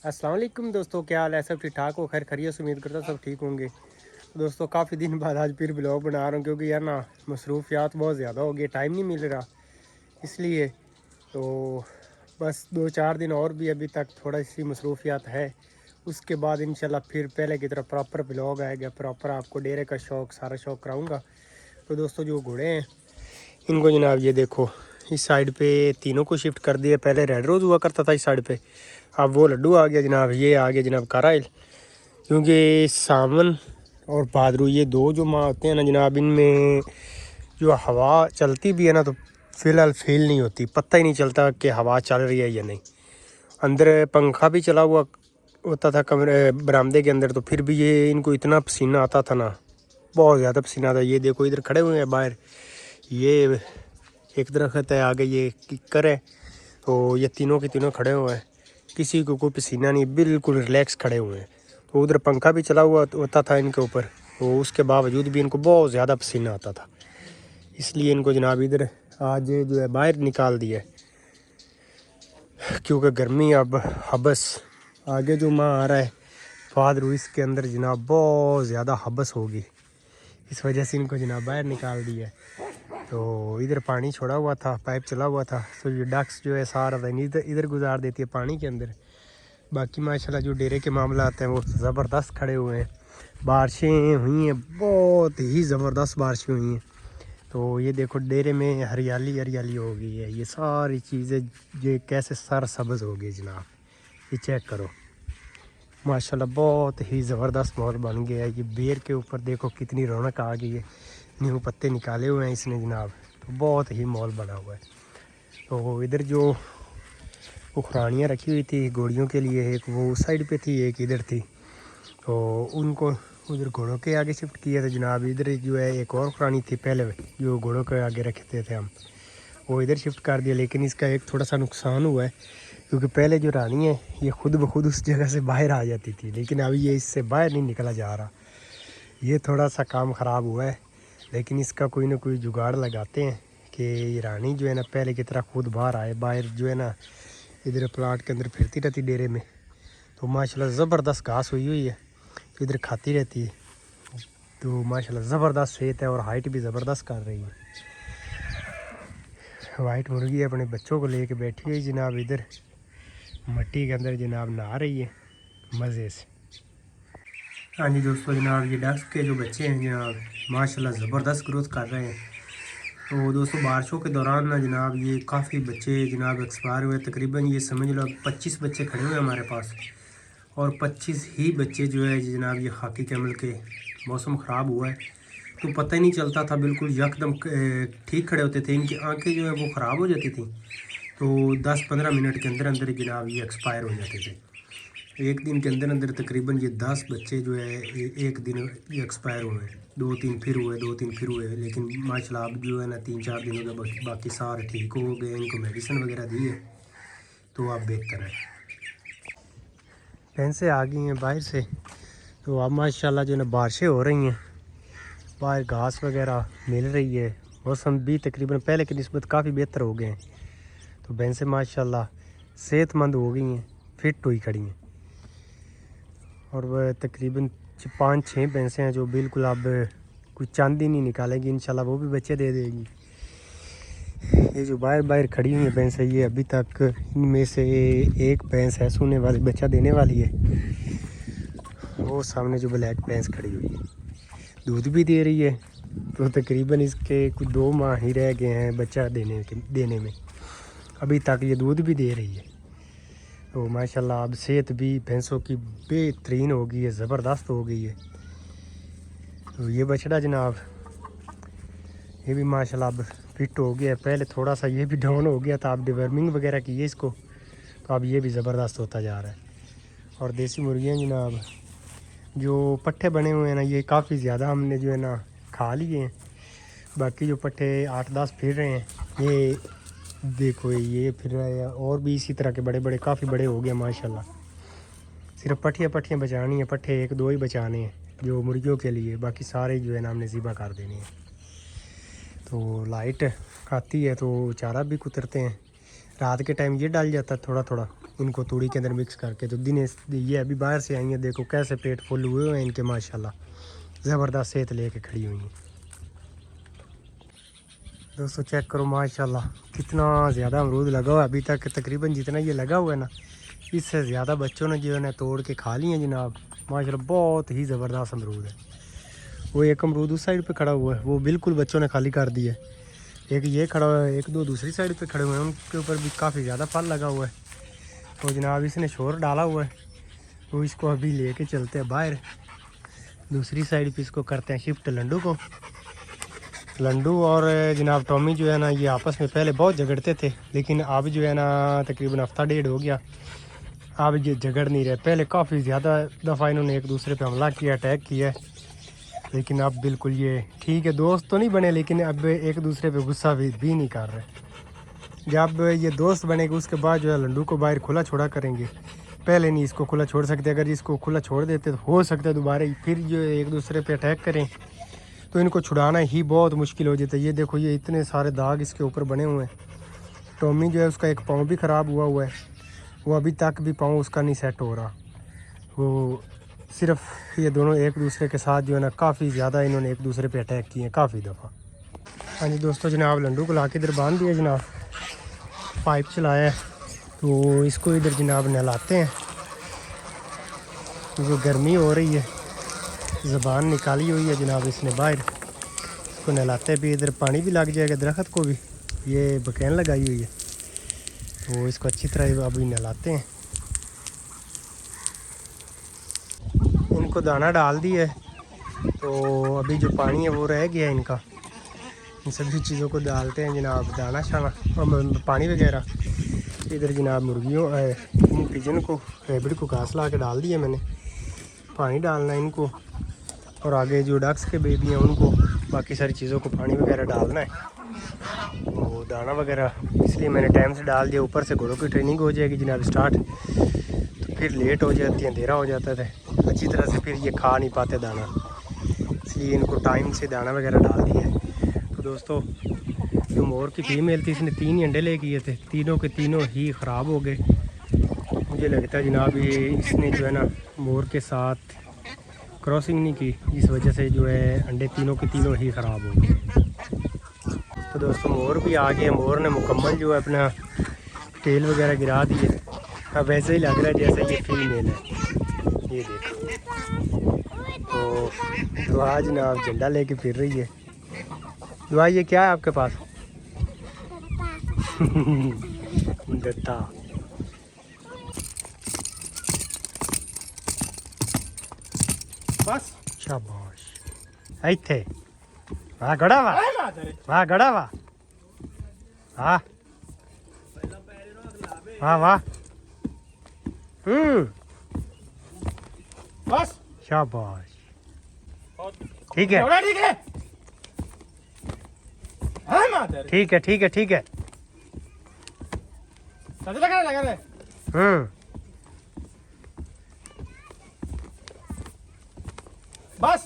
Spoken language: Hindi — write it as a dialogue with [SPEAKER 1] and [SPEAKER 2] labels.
[SPEAKER 1] अस्सलाम वालेकुम दोस्तों, क्या हाल है? सब ठीक ठाक हो? खैर खैरियत से उम्मीद करता हूँ सब ठीक होंगे। दोस्तों काफ़ी दिन बाद आज फिर ब्लॉग बना रहा हूँ क्योंकि यार ना मसरूफियात बहुत ज़्यादा हो गई, टाइम नहीं मिल रहा इसलिए। तो बस 2-4 दिन और भी अभी तक थोड़ा सी मसरूफियात है, उसके बाद इंशाल्लाह फिर पहले की तरह प्रॉपर ब्लॉग आएगा। प्रॉपर आपको डेरे का शौक़ सारा शौक़ कराऊँगा। तो दोस्तों जो घोड़े हैं इनको जनाब ये देखो इस साइड पे तीनों को शिफ्ट कर दिया। पहले रेड रोज़ हुआ करता था इस साइड पे, अब वो लड्डू आ गया जनाब, ये आ गया जनाब काराइल। क्योंकि सावन और भादरू ये दो जो माह होते हैं ना जनाब, इनमें जो हवा चलती भी है ना तो फ़िलहाल फील नहीं होती, पता ही नहीं चलता कि हवा चल रही है या नहीं। अंदर पंखा भी चला हुआ होता था कमरे बरामदे के अंदर, तो फिर भी ये इनको इतना पसीना आता था ना, बहुत ज़्यादा पसीना आता। ये देखो इधर खड़े हुए हैं बाहर, ये एक दरख्त है आगे, ये किक्कर है, तो ये तीनों के तीनों खड़े हुए हैं, किसी को कोई पसीना नहीं, बिल्कुल रिलैक्स खड़े हुए हैं। तो उधर पंखा भी चला हुआ होता था इनके ऊपर, तो उसके बावजूद भी इनको बहुत ज़्यादा पसीना आता था, इसलिए इनको जनाब इधर आज जो है बाहर निकाल दिया, क्योंकि गर्मी अब हबस आगे जो माह आ रहा है भादरू, इसके अंदर जनाब बहुत ज़्यादा हबस होगी, इस वजह से इनको जनाब बाहर निकाल दिया। तो इधर पानी छोड़ा हुआ था, पाइप चला हुआ था, तो ये डक्स जो है सारा दिन इधर इधर गुजार देती है पानी के अंदर। बाकी माशाल्लाह जो डेरे के मामला आते हैं वो ज़बरदस्त खड़े हुए हैं। बारिशें हुई हैं, बहुत ही ज़बरदस्त बारिशें हुई हैं। तो ये देखो डेरे में हरियाली हरियाली हो गई है, ये सारी चीज़ें ये कैसे सरसब्ज़ हो गई जनाब, ये चेक करो माशाल्लाह, बहुत ही ज़बरदस्त माहौल बन गया है। ये बेर के ऊपर देखो कितनी रौनक आ गई है, न्यू पत्ते निकाले हुए हैं इसने जनाब, तो बहुत ही माहौल बना हुआ है। तो इधर जो उखरानियाँ रखी हुई थी घोड़ियों के लिए, एक वो उस साइड पे थी, एक इधर थी, तो उनको उधर घोड़ों के आगे शिफ्ट किया था जनाब। इधर जो है एक और उखरानी थी पहले जो घोड़ों के आगे रखते थे हम, वो इधर शिफ्ट कर दिया। लेकिन इसका एक थोड़ा सा नुकसान हुआ है, क्योंकि पहले जो रानी है ये खुद ब खुद उस जगह से बाहर आ जाती थी, लेकिन अभी ये इससे बाहर नहीं निकला जा रहा, ये थोड़ा सा काम ख़राब हुआ है। लेकिन इसका कोई ना कोई जुगाड़ लगाते हैं कि ये रानी जो है ना पहले की तरह खुद बाहर आए। बाहर जो है ना इधर प्लाट के अंदर फिरती रहती डेरे में, तो माशाल्लाह ज़बरदस्त घास हुई हुई है, तो इधर खाती रहती है, तो माशाल्लाह ज़बरदस्त सेहत है और हाइट भी ज़बरदस्त कर रही है। वाइट मुर्गी अपने बच्चों को लेके बैठी है जनाब, इधर मिट्टी के अंदर जनाब नहा रही है मज़े से। हाँ जी दोस्तों, जनाब ये डक्स के जो बच्चे हैं जनाब माशाल्लाह ज़बरदस्त ग्रोथ कर रहे हैं। तो दोस्तों बारिशों के दौरान ना जनाब ये काफ़ी बच्चे जनाब एक्सपायर हुए, तकरीबन ये समझ लो 25 बच्चे खड़े हुए हैं हमारे पास, और 25 ही बच्चे जो है जनाब ये खाकी कैमल के, मौसम ख़राब हुआ है तो पता ही नहीं चलता था, बिल्कुल यकदम ठीक खड़े होते थे, इनकी आंखें जो है वो ख़राब हो जाती थी, तो 10-15 मिनट के अंदर अंदर जनाब ये एक्सपायर हो जाते थे। एक दिन के अंदर अंदर तकरीबन ये 10 बच्चे जो है एक दिन ये एक्सपायर हुए, 2-3 फिर हुए, 2-3 फिर हुए, लेकिन माशाल्लाह अब जो है ना 3-4 दिनों के बाकी सारे ठीक हो गए, इनको मेडिसिन वगैरह दी है तो अब बेहतर है। भैंसें आ गई हैं बाहर से, तो अब माशाल्लाह जो है ना बारिशें हो रही हैं, बाहर घास वगैरह मिल रही है, मौसम भी तकरीबन पहले की निस्बत काफ़ी बेहतर हो गए हैं, तो भैंसें माशाल्लाह सेहतमंद हो गई हैं, फिट हुई खड़ी हैं। और वह तकरीबन 5-6 भैंसें हैं जो बिल्कुल अब कुछ चांदी नहीं निकालेंगी, इंशाल्लाह वो भी बच्चे दे देगी। ये जो बाहर बाहर खड़ी हुई है भैंसें, ये अभी तक इनमें से एक भैंस है सोने वाली, बच्चा देने वाली है, वो सामने जो ब्लैक भैंस खड़ी हुई है दूध भी दे रही है, तो तकरीबन इसके कुछ 2 माह ही रह गए हैं बच्चा देने में, अभी तक ये दूध भी दे रही है। तो माशाल्लाह अब सेहत भी भैंसों की बेहतरीन हो गई है, ज़बरदस्त हो गई है। तो ये बछड़ा जनाब ये भी माशाल्लाह अब फिट हो गया है, पहले थोड़ा सा ये भी डाउन हो गया था, अब डिवर्मिंग वगैरह की है इसको, तो अब ये भी ज़बरदस्त होता जा रहा है। और देसी मुर्गियाँ जनाब जो पट्ठे बने हुए हैं ना, ये काफ़ी ज़्यादा हमने जो है ना खा लिए हैं, बाकी जो पट्ठे 8-10 फिर रहे हैं, ये देखो ये फिर रहा है, और भी इसी तरह के बड़े बड़े काफ़ी बड़े हो गए माशाल्लाह। सिर्फ पट्ठियाँ बचानी है, पट्ठे 1-2 ही बचाने हैं जो मुर्गियों के लिए, बाकी सारे जो है ना हमने ज़िबा कर देने हैं। तो लाइट आती है तो चारा भी कुतरते हैं, रात के टाइम ये डाल जाता है थोड़ा थोड़ा, उनको तूड़ी के अंदर मिक्स करके। तो दिन ये अभी बाहर से आई हैं, देखो कैसे पेट फुल हुए हुए हैं इनके माशाल्लाह, ज़बरदस्त सेहत लेके खड़ी हुई हैं। दोस्तों चेक करो माशाल्लाह कितना ज़्यादा अमरूद लगा हुआ है अभी तक। तकरीबन जितना ये लगा हुआ है ना, इससे ज़्यादा बच्चों ने जो है ना तोड़ के खा लिए हैं जनाब। माशाल्लाह बहुत ही ज़बरदस्त अमरूद है। वो एक अमरूद उस साइड पे खड़ा हुआ है, वो बिल्कुल बच्चों ने खाली कर दिया है। एक ये खड़ा हुआ है, एक दो दूसरी साइड पे खड़े हुए हैं, उनके ऊपर भी काफ़ी ज़्यादा फल लगा हुआ है। तो जनाब इसने शोर डाला हुआ है, तो इसको अभी लेके चलते हैं बाहर, दूसरी साइड पे इसको करते हैं शिफ्ट लंडू को। लंडू और जनाब टॉमी जो है ना ये आपस में पहले बहुत झगड़ते थे, लेकिन अब जो है ना तकरीबन हफ्ता डेढ़ हो गया, अब ये झगड़ नहीं रहे। पहले काफ़ी ज़्यादा दफ़ा इन्होंने एक दूसरे पे हमला किया, अटैक किया, लेकिन अब बिल्कुल ये ठीक है। दोस्त तो नहीं बने, लेकिन अब एक दूसरे पे गुस्सा भी नहीं कर रहे। जब ये दोस्त बनेगा उसके बाद जो है लंडू को बाहर खुला छोड़ा करेंगे, पहले नहीं इसको खुला छोड़ सकते। अगर इसको खुला छोड़ देते तो हो सकता है दोबारा फिर जो एक दूसरे पे अटैक करें, तो इनको छुड़ाना ही बहुत मुश्किल हो जाता है। ये देखो ये इतने सारे दाग इसके ऊपर बने हुए हैं। टॉमी जो है उसका एक पाँव भी ख़राब हुआ है, वो अभी तक भी पाँव उसका नहीं सेट हो रहा। वो सिर्फ ये दोनों एक दूसरे के साथ जो है ना काफ़ी ज़्यादा इन्होंने एक दूसरे पे अटैक किए हैं काफ़ी दफ़ा। हाँ जी दोस्तों, जनाब लंडू को ला के इधर बांध दिया जनाब, पाइप चलाया है, तो इसको इधर जनाब नहलाते हैं। जो गर्मी हो रही है, ज़बान निकाली हुई है जनाब इसने बाहर, इसको नहलाते भी, इधर पानी भी लग जाएगा दरख्त को भी, ये बकैन लगाई हुई है, तो इसको अच्छी तरह अभी नहलाते हैं। इनको दाना डाल दिया है, तो अभी जो पानी है वो रह गया है इनका, इन सभी चीज़ों को डालते हैं जनाब, दाना शाना और पानी वगैरह। इधर जनाब मुर्गियों पिजन को रेबिट को घास ला के डाल दिया मैंने, पानी डालना है इनको, और आगे जो डक्स के बेबी हैं उनको बाकी सारी चीज़ों को पानी वगैरह डालना है। वो दाना वगैरह इसलिए मैंने टाइम से डाल दिया, ऊपर से घोड़ों की ट्रेनिंग हो जाएगी जनाब स्टार्ट, तो फिर लेट हो जाती है, अंधेरा हो जाता है, अच्छी तरह से फिर ये खा नहीं पाते दाना, इसलिए इनको टाइम से दाना वगैरह डाल दिया है। तो दोस्तों जो मोर की फीमेल थी इसने 3 ही अंडे ले किए थे, तीनों के तीनों ही ख़राब हो गए। मुझे लगता है जनाब ये इसने जो है ना मोर के साथ क्रॉसिंग नहीं की, इस वजह से जो है अंडे तीनों के तीनों ही ख़राब हो गए। तो दोस्तों मोर भी आ गए, मोर ने मुकम्मल जो है अपना टेल वगैरह गिरा दिए। अब वैसे ही लग रहा है जैसे ये फीमेल है, ये देखो। तो दुआ जनाब झंडा लेके फिर रही है। दुआ ये क्या है आपके पास? दत्ता। बस शाबाश, इत्थे वाह गड़ा वाह गड़ा वाह, हाँ वाह वाह, बस शाबाश, ठीक है ठीक है ठीक है ठीक है। बस